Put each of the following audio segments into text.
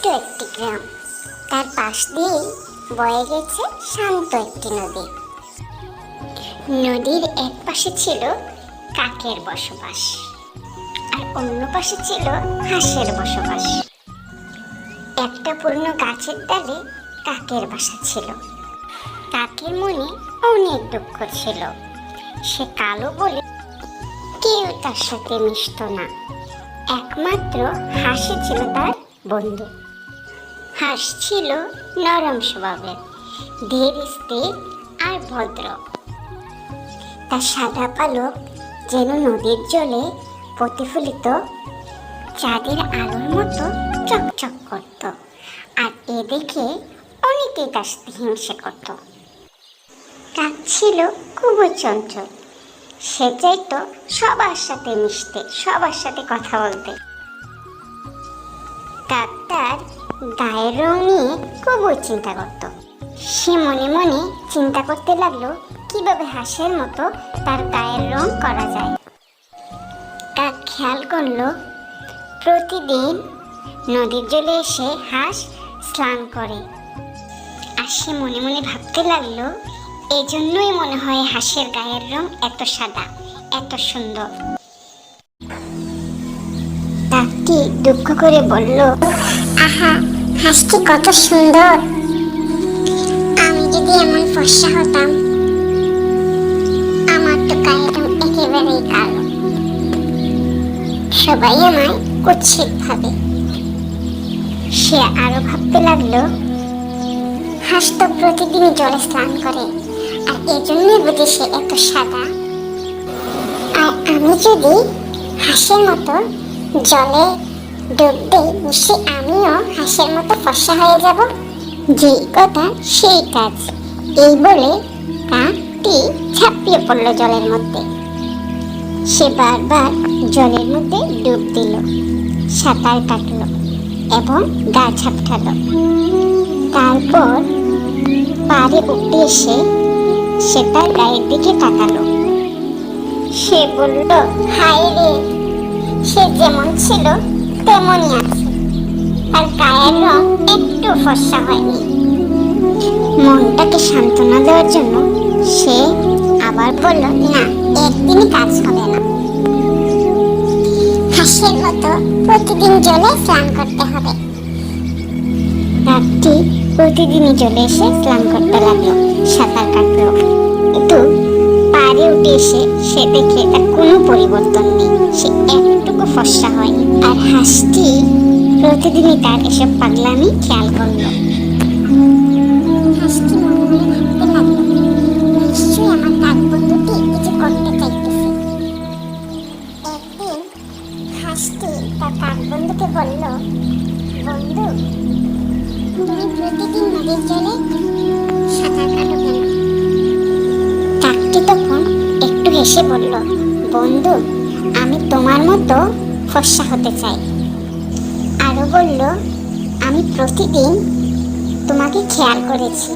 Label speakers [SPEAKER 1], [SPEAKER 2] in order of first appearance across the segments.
[SPEAKER 1] ছোট্ট একটি গ্রাম, তার পাশ দিয়েই বয়ে গেছে শান্ত একটি নদী। নদীর এক পাশে ছিল কাকের বসবাস, আর অন্য পাশে ছিল হাঁসের বসবাস। একটা পুরনো গাছের ডালে কাকের বাসা ছিল। কাকের মনে অনেক দুঃখ ছিল। সে কালো বলে কেউ তার সাথে মিশত না। একমাত্র হাঁসই ছিল তার বন্ধু। হাঁস ছিল নরম স্বভাবের, ধীর স্থির আর ভদ্র। তার সাদা পালক যেন নদীর জলে প্রতিফলিত চাঁদের আলোর মতো চকচক করত, আর এ দেখে অনেকেই তার সাথে হিংসে করত। কাক ছিল খুবই চঞ্চল। সে চাইতো সবার সাথে মিশতে, সবার সাথে কথা বলতে। কাক তার গায়ের রং নিয়ে খুবই চিন্তা করত। সে মনে মনে চিন্তা করতে লাগলো কিভাবে হাঁসের মতো তার গায়ের রং করা যায়। কাক খেয়াল করলো প্রতিদিন নদীর জলে এসে হাঁস স্নান করে, আর সে মনে মনে ভাবতে লাগলো এজন্যই মনে হয় হাঁসের গায়ের রং এত সাদা, এত সুন্দর। কাকটি দুঃখ করে বলল, আহা, হাঁসটি কত সুন্দর! আমি যদি এমন ফর্সা হতাম। আমার তো গায়ের রং একেবারেই কালো, সবাই আমায় কুৎসিত ভাবে। সে আরো ভাবতে লাগলো হাঁস তো প্রতিদিন জলে স্নান করে, আর এজন্যই বুঝি সে এত সাদা। আর আমি যদি হাঁসের মতো জলে ডুব দিই, নিশ্চয়ই আমিও হাঁসের মতো ফর্সা হয়ে যাব। যে কথা সেই কাজ। এই বলে কাকটি ঝাঁপিয়ে পড়লো জলের মধ্যে। সে বারবার জলের মধ্যে ডুব দিল, সাঁতার কাটলো এবং গা ঝাপটালো। তারপর পাড়ে উঠে এসে সে তার গায়ের দিকে তাকালো। সে বলল, হায় রে, সে যেমন ছিল তেমনই আছে, আর গায়ের রং একটু ফর্সা হয়নি। মনটাকে সান্ত্বনা দেওয়ার জন্য সে আবার বলল, না, একদিনই কাজ হবে না। হাঁসের মতো প্রতিদিন জলে স্নান করতে হবে। কাকটি প্রতিদিনই জলে এসে স্নান করতে লাগলো, সাঁতার কাটলো। কিন্তু পাড়ে উঠে এসে সে দেখে তার কোনো পরিবর্তন নেই, সে একটুকু ফর্সা হয়নি। আর হাঁসটি প্রতিদিনই তার এসব পাগলামি খেয়াল করলো। হাঁসটি মনে মনে ভাবতে লাগলো, নিশ্চয়ই আমার কাক বন্ধুটি কিছু করতে চাইতেছে। একদিন হাঁসটি তার কাক বন্ধুকে বলল, বন্ধু, তুমি প্রতিদিন নদীর জলে সাঁতার কাটো কেন? কাকটি তখন একটু হেসে বলল, বন্ধু, আমি তোমার মতো ফর্সা হতে চাই। আরো বলল, আমি প্রতিদিন তোমাকে খেয়াল করেছি,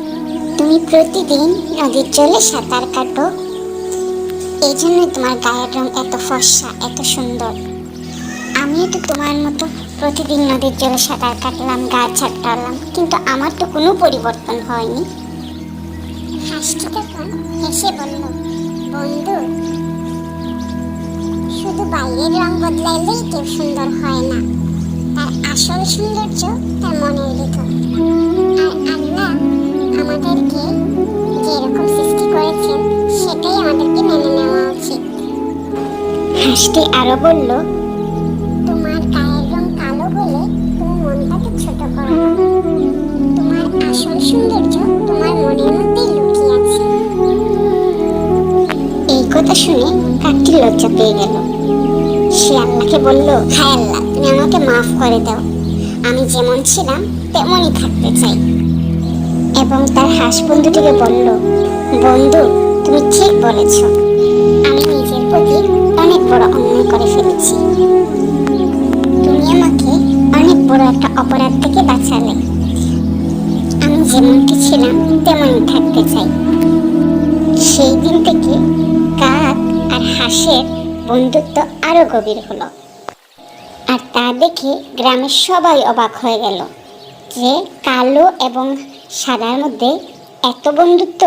[SPEAKER 1] তুমি প্রতিদিন নদীর জলে সাঁতার কাটো, এই জন্যই তোমার গায়ের রং এত ফর্সা, এত সুন্দর। আমিও তো তোমার মতো প্রতিদিন নদীর জলে সাঁতার কাটলাম, গা ঝাপটালাম, কিন্তু আমার তো কোনো পরিবর্তন হয়নি। হাঁসটি তখন হেসে বলল, বন্ধু, শুধু বাইরের রং বদলাইলেই কেউ সুন্দর হয় না। তার আসল সৌন্দর্য তার মনের ভিতর। আর আল্লাহ আমাদেরকে যেরকম সৃষ্টি করেছেন সেটাই আমাদেরকে মেনে নেওয়া উচিত। হাঁসটি আরো বলল, তোমার গায়ের রং কালো বলে তুমি মনটাকে ছোট করো না। তোমার আসল সৌন্দর্য তোমার মনের মধ্যেই লুকিয়ে আছে। এই কথা শুনে কাকটি লজ্জা পেয়ে গেল। সে আল্লাহকে বলল, হায় আল্লাহ, তুমি আমাকে মাফ করে দাও, আমি যেমন ছিলাম তেমনই থাকতে চাই। এবং তার হাঁস বন্ধুটিকে বলল, বন্ধু, তুমি ঠিক বলেছ, আমি নিজের প্রতি অনেক বড় অন্যায় করে ফেলেছি। তুমি আমাকে অনেক বড় একটা অপরাধ থেকে বাঁচালে। আমি যেমনটি ছিলাম তেমনই থাকতে চাই। সেই দিন থেকে কাক আর হাঁসের বন্ধুত্ব আরো গভীর হলো। আর তা দেখে গ্রামের সবাই অবাক হয়ে গেল। যে কালো এবং সাদার মধ্যে এত বন্ধুত্ব।